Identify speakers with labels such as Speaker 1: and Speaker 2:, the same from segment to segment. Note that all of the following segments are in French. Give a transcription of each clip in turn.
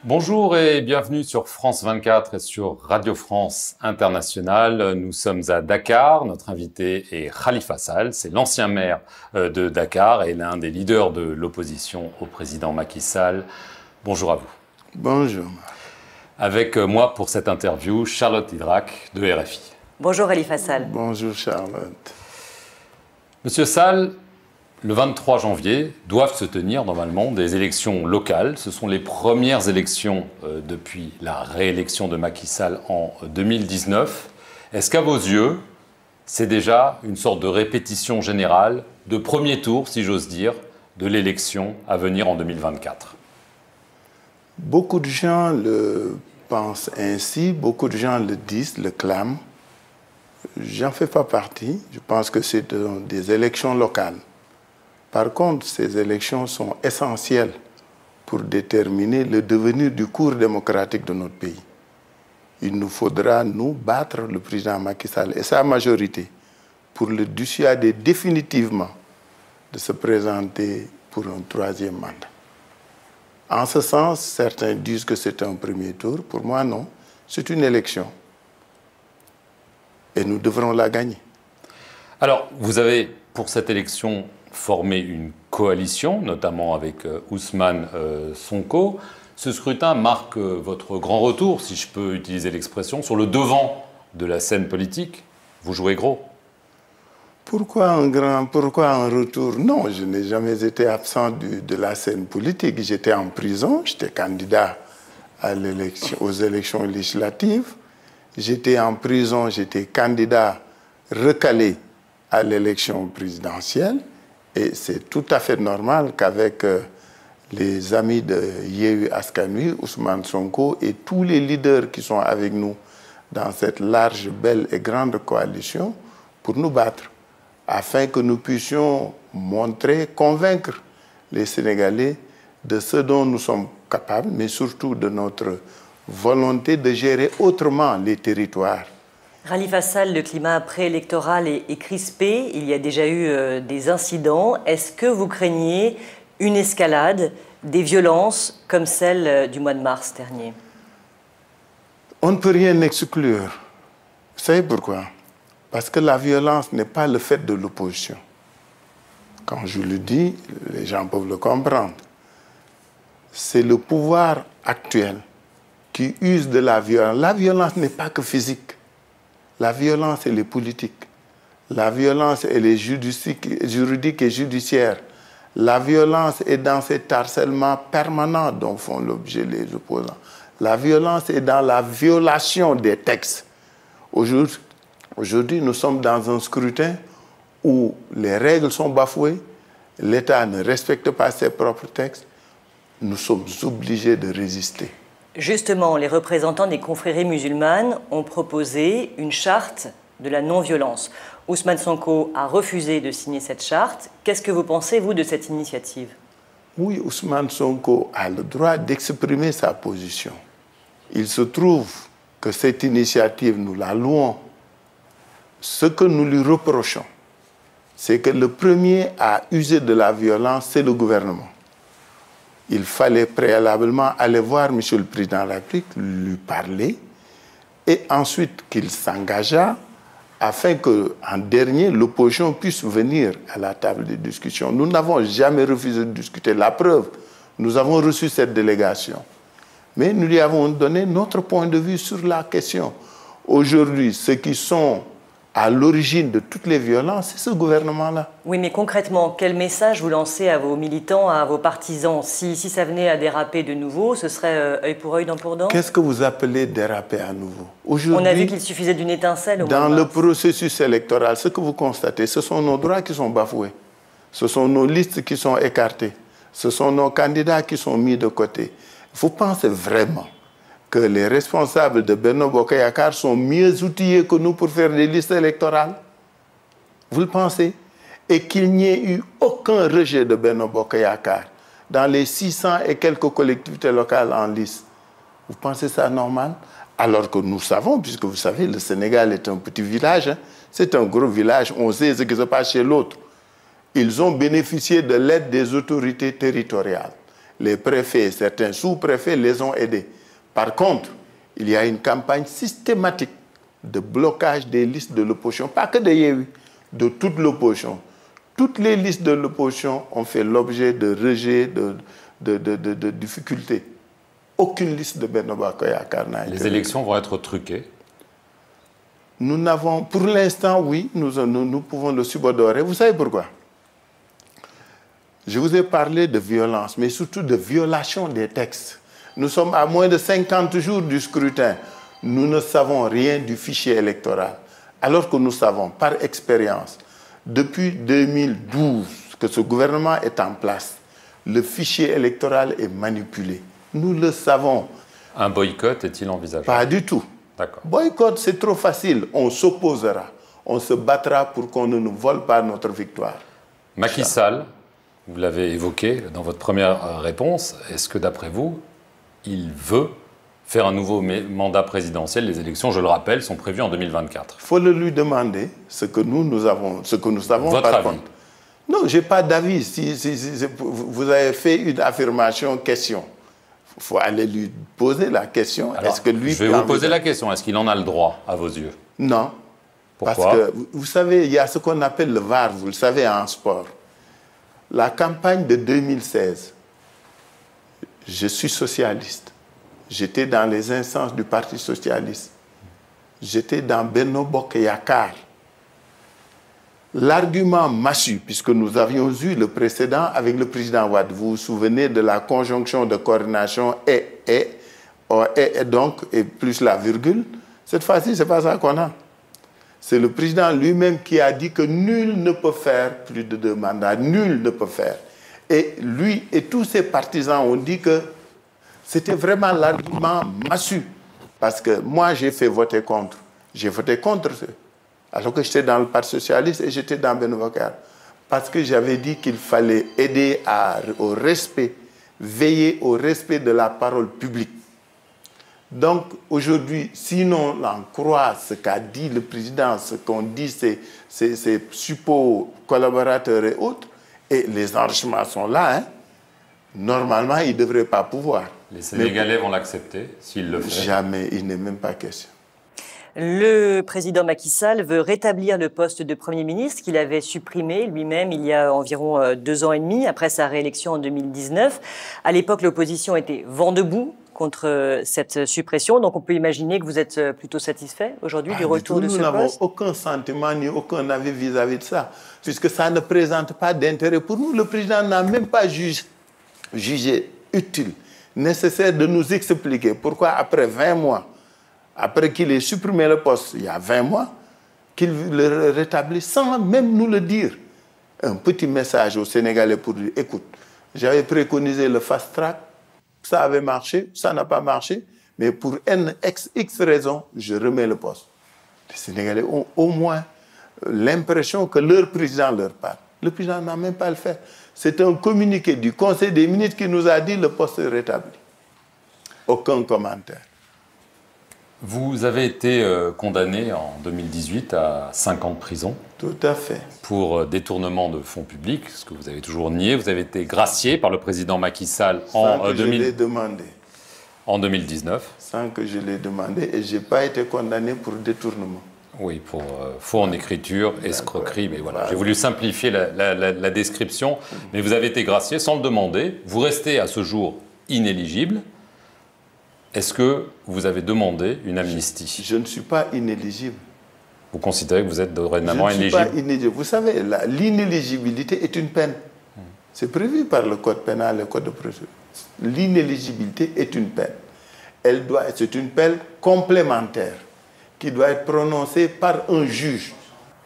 Speaker 1: Bonjour et bienvenue sur France 24 et sur Radio France Internationale. Nous sommes à Dakar. Notre invité est Khalifa Sall. C'est l'ancien maire de Dakar et l'un des leaders de l'opposition au président Macky Sall. Bonjour à vous.
Speaker 2: Bonjour.
Speaker 1: Avec moi pour cette interview, Charlotte Idrac de RFI.
Speaker 3: Bonjour Khalifa Sall.
Speaker 2: Bonjour Charlotte.
Speaker 1: Monsieur Sall, le 23 janvier doivent se tenir normalement des élections locales. Ce sont les premières élections depuis la réélection de Macky Sall en 2019. Est-ce qu'à vos yeux, c'est déjà une sorte de répétition générale, de premier tour, si j'ose dire, de l'élection à venir en 2024 ?
Speaker 2: Beaucoup de gens le pensent ainsi, beaucoup de gens le disent, le clament. J'en fais pas partie. Je pense que c'est des élections locales. Par contre, ces élections sont essentielles pour déterminer le devenir du cours démocratique de notre pays. Il nous faudra, nous, battre le président Macky Sall et sa majorité pour le dissuader définitivement de se présenter pour un troisième mandat. En ce sens, certains disent que c'est un premier tour. Pour moi, non. C'est une élection. Et nous devrons la gagner.
Speaker 1: Alors, vous avez, pour cette élection, formé une coalition, notamment avec Ousmane Sonko. Ce scrutin marque votre grand retour, si je peux utiliser l'expression, sur le devant de la scène politique. Vous jouez gros.
Speaker 2: Pourquoi un retour? Non, je n'ai jamais été absent de la scène politique. J'étais en prison, j'étais candidat aux élections législatives. J'étais en prison, j'étais candidat recalé à l'élection présidentielle. Et c'est tout à fait normal qu'avec les amis de Yewwi Askan Wi, Ousmane Sonko et tous les leaders qui sont avec nous dans cette large, belle et grande coalition, pour nous battre, afin que nous puissions montrer, convaincre les Sénégalais de ce dont nous sommes capables, mais surtout de notre volonté de gérer autrement les territoires.
Speaker 3: Khalifa Sall, le climat préélectoral est crispé. Il y a déjà eu des incidents. Est-ce que vous craignez une escalade, des violences comme celle du mois de mars dernier?
Speaker 2: On ne peut rien exclure. Vous savez pourquoi? Parce que la violence n'est pas le fait de l'opposition. Quand je le dis, les gens peuvent le comprendre. C'est le pouvoir actuel qui use de la violence. La violence n'est pas que physique. La violence, elle est politique. La violence, elle est juridique et judiciaire. La violence est dans cet harcèlement permanent dont font l'objet les opposants. La violence est dans la violation des textes. Aujourd'hui, nous sommes dans un scrutin où les règles sont bafouées, l'État ne respecte pas ses propres textes. Nous sommes obligés de résister.
Speaker 3: Justement, les représentants des confréries musulmanes ont proposé une charte de la non-violence. Ousmane Sonko a refusé de signer cette charte. Qu'est-ce que vous pensez, vous, de cette initiative?
Speaker 2: Oui, Ousmane Sonko a le droit d'exprimer sa position. Il se trouve que cette initiative, nous la louons. Ce que nous lui reprochons, c'est que le premier à user de la violence, c'est le gouvernement. Il fallait préalablement aller voir M. le Président de la République, lui parler, et ensuite qu'il s'engageât afin qu'en dernier, l'opposition puisse venir à la table de discussion. Nous n'avons jamais refusé de discuter. La preuve, nous avons reçu cette délégation. Mais nous lui avons donné notre point de vue sur la question. Aujourd'hui, ceux qui sont à l'origine de toutes les violences, c'est ce gouvernement-là.
Speaker 3: Oui, mais concrètement, quel message vous lancez à vos militants, à vos partisans? Si ça venait à déraper de nouveau, ce serait œil pour œil, dent pour dent?
Speaker 2: Qu'est-ce que vous appelez déraper à nouveau?
Speaker 3: On a vu qu'il suffisait d'une étincelle.
Speaker 2: Dans le processus électoral, ce que vous constatez, ce sont nos droits qui sont bafoués. Ce sont nos listes qui sont écartées. Ce sont nos candidats qui sont mis de côté. Vous pensez vraiment que les responsables de Benno Bokk Yakaar sont mieux outillés que nous pour faire des listes électorales? Vous le pensez? Et qu'il n'y ait eu aucun rejet de Benno Bokk Yakaar dans les 600 et quelques collectivités locales en lice. Vous pensez ça normal? Alors que nous savons, puisque vous savez, le Sénégal est un petit village, hein, c'est un gros village, on sait ce qui se passe chez l'autre. Ils ont bénéficié de l'aide des autorités territoriales. Les préfets, certains sous-préfets les ont aidés. Par contre, il y a une campagne systématique de blocage des listes de l'opposition, pas que de Yewwi, de toute l'opposition. Toutes les listes de l'opposition ont fait l'objet de rejets, de difficultés. Aucune liste de Benno Bokk Yakaar n'a été.
Speaker 1: Les élections vont être truquées.
Speaker 2: Nous n'avons, pour l'instant, oui, nous pouvons le subodorer. Vous savez pourquoi? Je vous ai parlé de violence, mais surtout de violation des textes. Nous sommes à moins de 50 jours du scrutin. Nous ne savons rien du fichier électoral. Alors que nous savons, par expérience, depuis 2012, que ce gouvernement est en place, le fichier électoral est manipulé. Nous le savons.
Speaker 1: Un boycott est-il envisageable?
Speaker 2: Pas du tout.
Speaker 1: D'accord.
Speaker 2: Boycott, c'est trop facile. On s'opposera. On se battra pour qu'on ne nous vole pas notre victoire.
Speaker 1: Macky Sall, vous l'avez évoqué dans votre première réponse, est-ce que d'après vous, il veut faire un nouveau mandat présidentiel? Les élections, je le rappelle, sont prévues en 2024.
Speaker 2: Il faut le lui demander ce que nous savons.
Speaker 1: Votre avis?
Speaker 2: Contre. Non, je n'ai pas d'avis. Si vous avez fait une affirmation, question. Il faut aller lui poser la question.
Speaker 1: Alors, je vais vous poser la question. Est-ce qu'il en a le droit, à vos yeux?
Speaker 2: Non.
Speaker 1: Pourquoi?
Speaker 2: Parce que, vous savez, il y a ce qu'on appelle le VAR, vous le savez, en sport. La campagne de 2016, je suis socialiste. J'étais dans les instances du Parti socialiste. J'étais dans Benno Bokk Yakaar. L'argument massu, puisque nous avions eu le précédent avec le président Wade, vous vous souvenez de la conjonction de coordination et donc, et plus la virgule, cette fois-ci, ce n'est pas ça qu'on a. C'est le président lui-même qui a dit que nul ne peut faire plus de 2 mandats, nul ne peut faire. Et lui et tous ses partisans ont dit que c'était vraiment l'argument massu. Parce que moi, j'ai fait voter contre. J'ai voté contre ce. Alors que j'étais dans le Parti socialiste et j'étais dans Benno Bokk Yakaar. Parce que j'avais dit qu'il fallait aider au respect, veiller au respect de la parole publique. Donc aujourd'hui, sinon on croit ce qu'a dit le président, ce qu'ont dit ses suppos collaborateurs et autres, et les enrichements sont là, hein, normalement, il ne devrait pas pouvoir.
Speaker 1: Les Sénégalais vont l'accepter s'il le fait?
Speaker 2: Jamais, il n'est même pas question.
Speaker 3: Le président Macky Sall veut rétablir le poste de Premier ministre qu'il avait supprimé lui-même il y a environ 2 ans et demi, après sa réélection en 2019. À l'époque, l'opposition était vent debout contre cette suppression. Donc on peut imaginer que vous êtes plutôt satisfait aujourd'hui du retour de ce poste?
Speaker 2: Nous n'avons aucun sentiment ni aucun avis vis-à-vis de ça, puisque ça ne présente pas d'intérêt pour nous. Le président n'a même pas jugé utile, nécessaire de nous expliquer pourquoi après 20 mois, après qu'il ait supprimé le poste il y a 20 mois, qu'il le rétablit sans même nous le dire. Un petit message aux Sénégalais pour dire, écoute, j'avais préconisé le fast track, ça avait marché, ça n'a pas marché, mais pour X raisons, je remets le poste. Les Sénégalais ont au moins l'impression que leur président leur parle. Le président n'a même pas à le faire. C'est un communiqué du Conseil des ministres qui nous a dit le poste est rétabli. Aucun commentaire.
Speaker 1: Vous avez été condamné en 2018 à 5 ans de prison.
Speaker 2: Tout à fait.
Speaker 1: Pour détournement de fonds publics, ce que vous avez toujours nié. Vous avez été gracié par le président Macky Sall en 2019.
Speaker 2: Sans que je l'ai demandé. Et je n'ai pas été condamné pour détournement.
Speaker 1: Oui, pour faux en écriture, escroquerie. Mais voilà, j'ai voulu simplifier la description. Mais vous avez été gracié sans le demander. Vous restez à ce jour inéligible. Est-ce que vous avez demandé une amnistie?
Speaker 2: Je ne suis pas inéligible.
Speaker 1: Vous considérez que vous êtes dorénavant inéligible?
Speaker 2: Je ne suis pas inéligible. Vous savez, l'inéligibilité est une peine. C'est prévu par le code pénal et le code de procédure. L'inéligibilité est une peine. C'est une peine complémentaire qui doit être prononcée par un juge.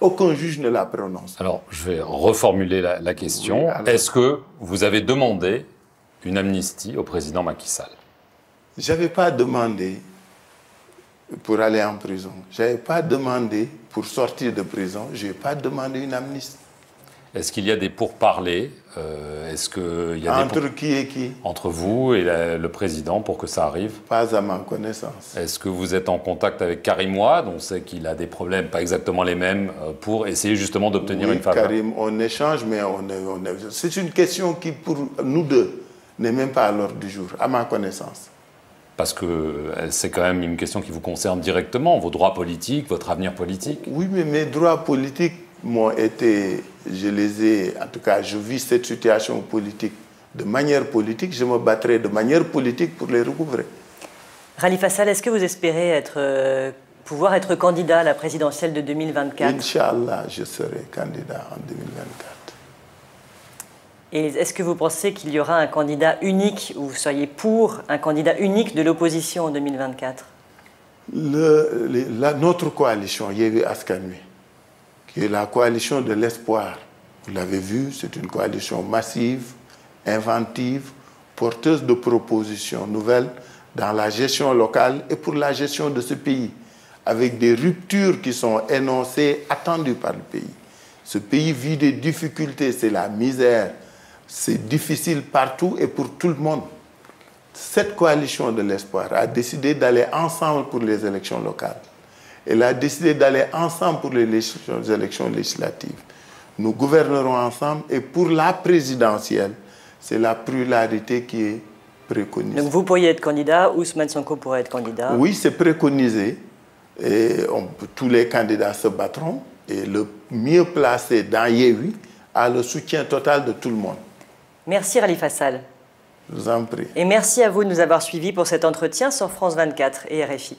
Speaker 2: Aucun juge ne la prononce.
Speaker 1: Alors, je vais reformuler la question.
Speaker 2: Oui,
Speaker 1: est-ce que vous avez demandé une amnistie au président Macky Sall?
Speaker 2: Je n'avais pas demandé pour aller en prison. Je n'avais pas demandé pour sortir de prison. Je n'ai pas demandé une amnistie.
Speaker 1: Est-ce qu'il y a des pourparlers
Speaker 2: entre qui et qui?
Speaker 1: Entre vous et le président pour que ça arrive?
Speaker 2: Pas à ma connaissance.
Speaker 1: Est-ce que vous êtes en contact avec Karim Wade? On sait qu'il a des problèmes, pas exactement les mêmes, pour essayer justement d'obtenir une faveur.
Speaker 2: Karim, on échange, mais c'est une question qui, pour nous deux, n'est même pas à l'ordre du jour, à ma connaissance.
Speaker 1: Parce que c'est quand même une question qui vous concerne directement, vos droits politiques, votre avenir politique.
Speaker 2: Oui, mais mes droits politiques m'ont été, je les ai, en tout cas, je vis cette situation politique de manière politique, je me battrai de manière politique pour les recouvrer.
Speaker 3: Khalifa Sall, est-ce que vous espérez pouvoir être candidat à la présidentielle de 2024?
Speaker 2: Inch'Allah, je serai candidat en 2024.
Speaker 3: Et est-ce que vous pensez qu'il y aura un candidat unique, ou vous seriez pour un candidat unique de l'opposition en 2024?
Speaker 2: Notre coalition, Yewwi Askan Wi, qui est la coalition de l'espoir, vous l'avez vu, c'est une coalition massive, inventive, porteuse de propositions nouvelles dans la gestion locale et pour la gestion de ce pays, avec des ruptures qui sont énoncées, attendues par le pays. Ce pays vit des difficultés, c'est la misère, c'est difficile partout et pour tout le monde. Cette coalition de l'espoir a décidé d'aller ensemble pour les élections locales. Elle a décidé d'aller ensemble pour les élections législatives. Nous gouvernerons ensemble et pour la présidentielle, c'est la pluralité qui est préconisée.
Speaker 3: Donc vous pourriez être candidat, Ousmane Sonko pourrait être candidat?
Speaker 2: Oui, c'est préconisé. Et tous les candidats se battront. Et le mieux placé dans Yewwi a le soutien total de tout le monde.
Speaker 3: Merci Khalifa Sall.
Speaker 2: Je vous en prie.
Speaker 3: Et merci à vous de nous avoir suivis pour cet entretien sur France 24 et RFI.